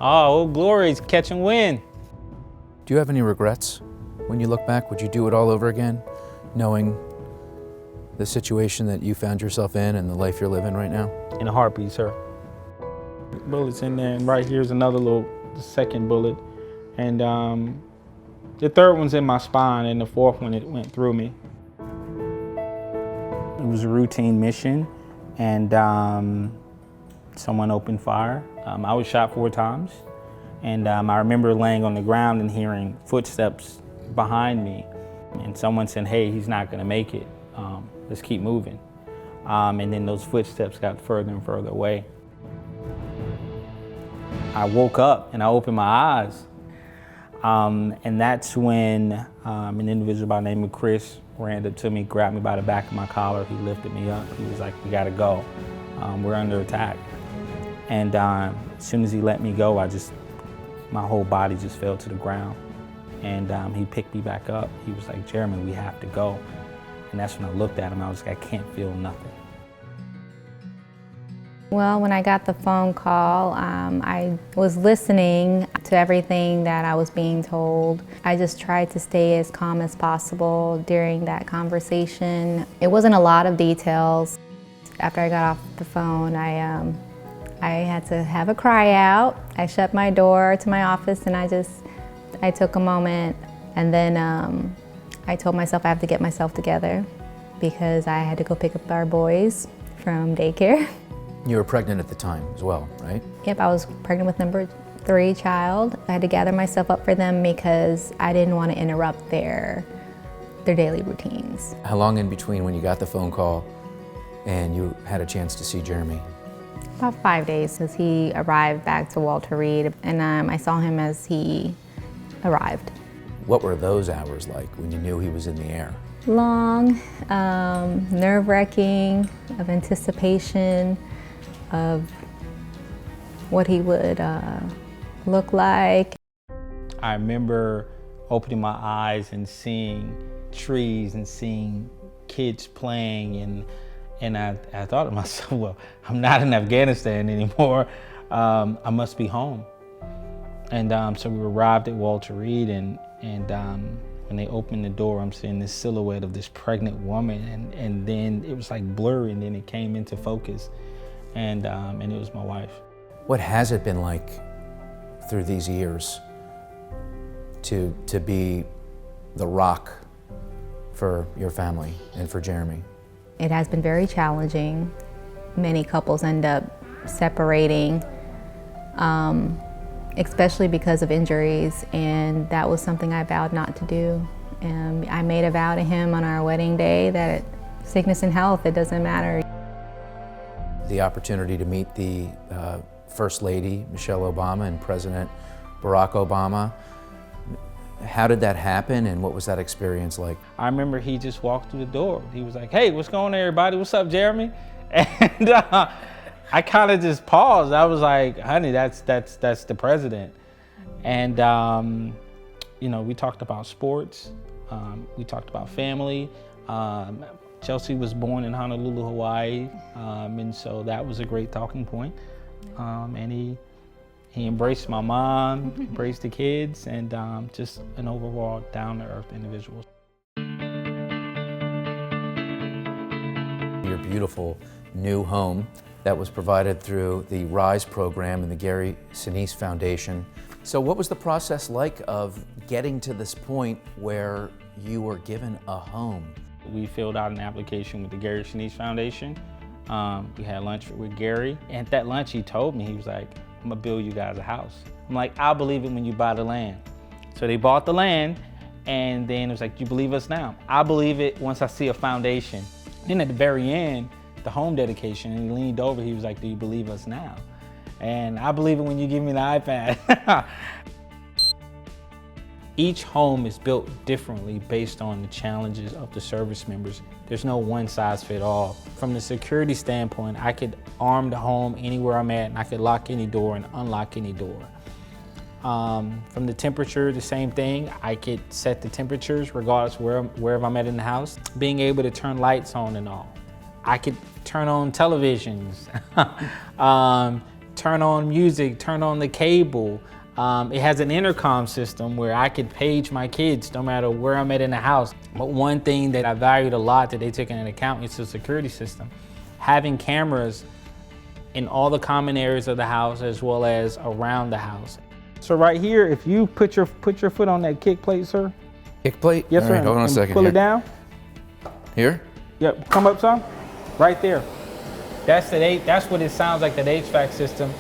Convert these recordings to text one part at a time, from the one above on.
Oh, Old Glory's catching wind. Do you have any regrets when you look back? Would you do it all over again, knowing the situation that you found yourself in and the life you're living right now? In a heartbeat, sir. Bullets in there, and right here's another the second bullet. And the third one's in my spine, and the fourth one, it went through me. It was a routine mission, and someone opened fire. I was shot 4 times, and I remember laying on the ground and hearing footsteps behind me, and someone said, "Hey, he's not gonna make it. Let's keep moving." And then those footsteps got further and further away. I woke up and I opened my eyes, and that's when an individual by the name of Chris ran up to me, grabbed me by the back of my collar. He lifted me up. He was like, "We gotta go. We're under attack." And as soon as he let me go, my whole body just fell to the ground. And he picked me back up. He was like, "Jeremy, we have to go." And that's when I looked at him. I was like, I can't feel nothing. Well, when I got the phone call, I was listening to everything that I was being told. I just tried to stay as calm as possible during that conversation. It wasn't a lot of details. After I got off the phone, I had to have a cry out. I shut my door to my office and I took a moment, and then I told myself I have to get myself together because I had to go pick up our boys from daycare. You were pregnant at the time as well, right? Yep, I was pregnant with number 3 child. I had to gather myself up for them because I didn't want to interrupt their daily routines. How long in between when you got the phone call and you had a chance to see Jeremy? About 5 days since he arrived back to Walter Reed, and I saw him as he arrived. What were those hours like when you knew he was in the air? Long, nerve-wracking, of anticipation, of what he would look like. I remember opening my eyes and seeing trees and seeing kids playing, and I thought to myself, well, I'm not in Afghanistan anymore. I must be home. And so we arrived at Walter Reed, and when they opened the door, I'm seeing this silhouette of this pregnant woman, and then it was like blurry, and then it came into focus, and it was my wife. What has it been like through these years to be the rock for your family and for Jeremy? It has been very challenging. Many couples end up separating, especially because of injuries, and that was something I vowed not to do. I made a vow to him on our wedding day that sickness and health, it doesn't matter. The opportunity to meet the First Lady, Michelle Obama, and President Barack Obama. How did that happen, and what was that experience like? I remember he just walked through the door. He was like, "Hey, what's going on, everybody? What's up, Jeremy?" And I kind of just paused. I was like, "Honey, that's the president." And you know, we talked about sports. We talked about family. Chelsea was born in Honolulu, Hawaii, and so that was a great talking point. And he embraced my mom, embraced the kids, and just an overall down-to-earth individual. Your beautiful new home that was provided through the RISE program and the Gary Sinise Foundation. So what was the process like of getting to this point where you were given a home? We filled out an application with the Gary Sinise Foundation. We had lunch with Gary, and at that lunch he told me, he was like, "I'm gonna build you guys a house." I'm like, "I'll believe it when you buy the land." So they bought the land, and then it was like, "You believe us now?" I believe it once I see a foundation. Then at the very end, the home dedication, and he leaned over, he was like, "Do you believe us now?" And I believe it when you give me the iPad. Each home is built differently based on the challenges of the service members. There's no one size fit all. From the security standpoint, I could arm the home anywhere I'm at, and I could lock any door and unlock any door. From the temperature, the same thing. I could set the temperatures regardless wherever I'm at in the house. Being able to turn lights on and off. I could turn on televisions, turn on music, turn on the cable. It has an intercom system where I could page my kids no matter where I'm at in the house. But one thing that I valued a lot that they took into account is the security system. Having cameras in all the common areas of the house as well as around the house. So right here, if you put your foot on that kick plate, sir. Kick plate? Yes, All sir. right, hold on a second. Pull here. it down. Here? Yep, come up some. Right there. That's what it sounds like, that HVAC system.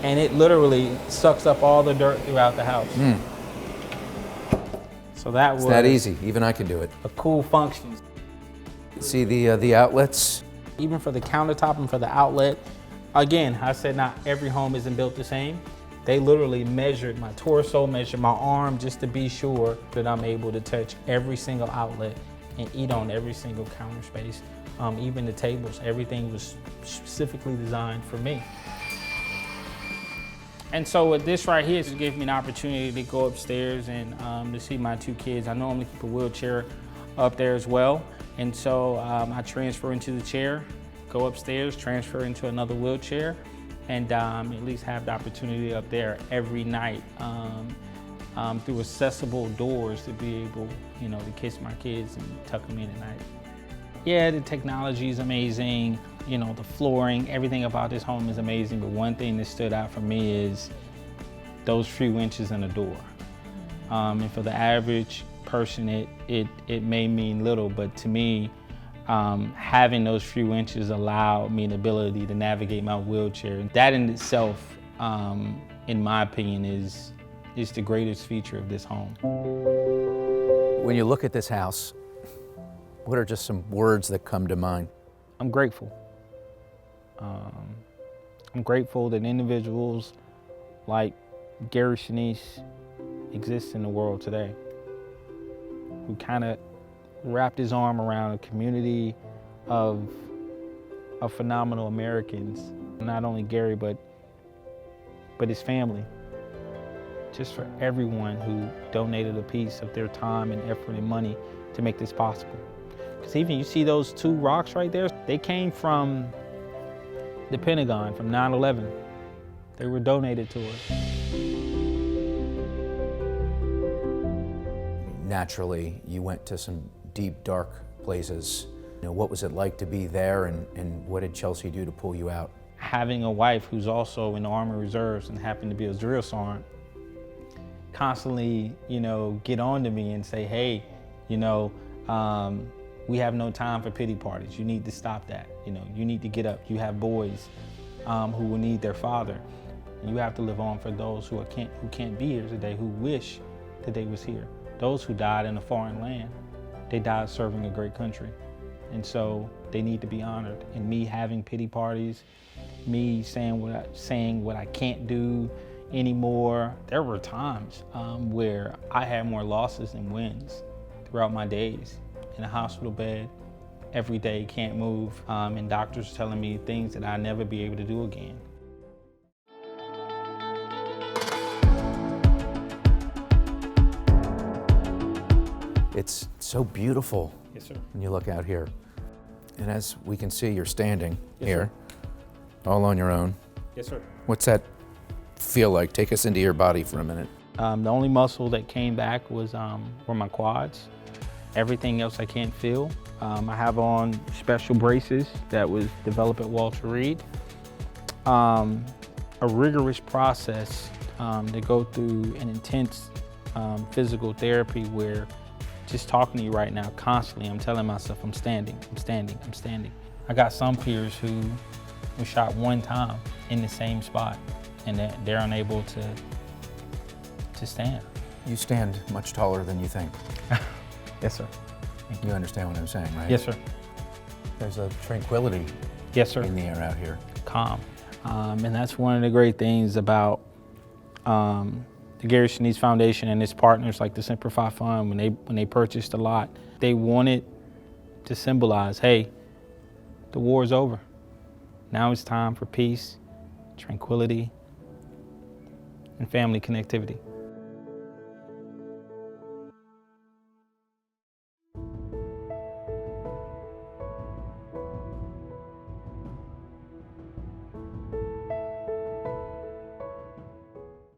And it literally sucks up all the dirt throughout the house. So that was It's that easy. Even I can do it. a cool function. See the outlets? Even for the countertop and for the outlet, again, I said not every home isn't built the same. They literally measured my torso, measured my arm just to be sure that I'm able to touch every single outlet and eat on every single counter space. Even the tables, everything was specifically designed for me. And so with this right here, it gave me an opportunity to go upstairs and to see my two kids. I normally keep a wheelchair up there as well. And so I transfer into the chair, go upstairs, transfer into another wheelchair, and at least have the opportunity up there every night through accessible doors to be able, to kiss my kids and tuck them in at night. Yeah, the technology is amazing. The flooring, everything about this home is amazing. But one thing that stood out for me is those few inches in the door. And for the average person, it may mean little, but to me, having those few inches allowed me the ability to navigate my wheelchair. That in itself, in my opinion, is the greatest feature of this home. When you look at this house, what are just some words that come to mind? I'm grateful. I'm grateful that individuals like Gary Sinise exist in the world today, who kind of wrapped his arm around a community of phenomenal Americans. Not only Gary, but his family. Just for everyone who donated a piece of their time and effort and money to make this possible. Because even you see those two rocks right there, they came from the Pentagon, from 9/11. They were donated to us. Naturally, you went to some deep, dark places. What was it like to be there, and what did Chelsea do to pull you out? Having a wife who's also in the Army Reserves and happened to be a drill sergeant, constantly, get on to me and say, hey, we have no time for pity parties. You need to stop that. You need to get up. You have boys who will need their father. And you have to live on for those who can't be here today, who wish that they was here. Those who died in a foreign land, they died serving a great country. And so they need to be honored. And me having pity parties, me saying what I can't do anymore. There were times where I had more losses than wins throughout my days. In a hospital bed, every day, can't move, and doctors telling me things that I'll never be able to do again. It's so beautiful. Yes, sir. When you look out here. And as we can see, you're standing Yes, here, all on your own. Yes, sir. What's that feel like? Take us into your body for a minute. The only muscle that came back were my quads. Everything else I can't feel. I have on special braces that was developed at Walter Reed. A rigorous process to go through an intense physical therapy where just talking to you right now, constantly, I'm telling myself I'm standing, I'm standing, I'm standing. I got some peers who were shot one time in the same spot and they're unable to stand. You stand much taller than you think. Yes, sir. You understand what I'm saying, right? Yes, sir. There's a tranquility Yes, sir. in the air out here. Calm. And that's one of the great things about the Gary Sinise Foundation and its partners like the Simplify Fund. When they purchased a lot, they wanted to symbolize, hey, the war is over. Now it's time for peace, tranquility, and family connectivity.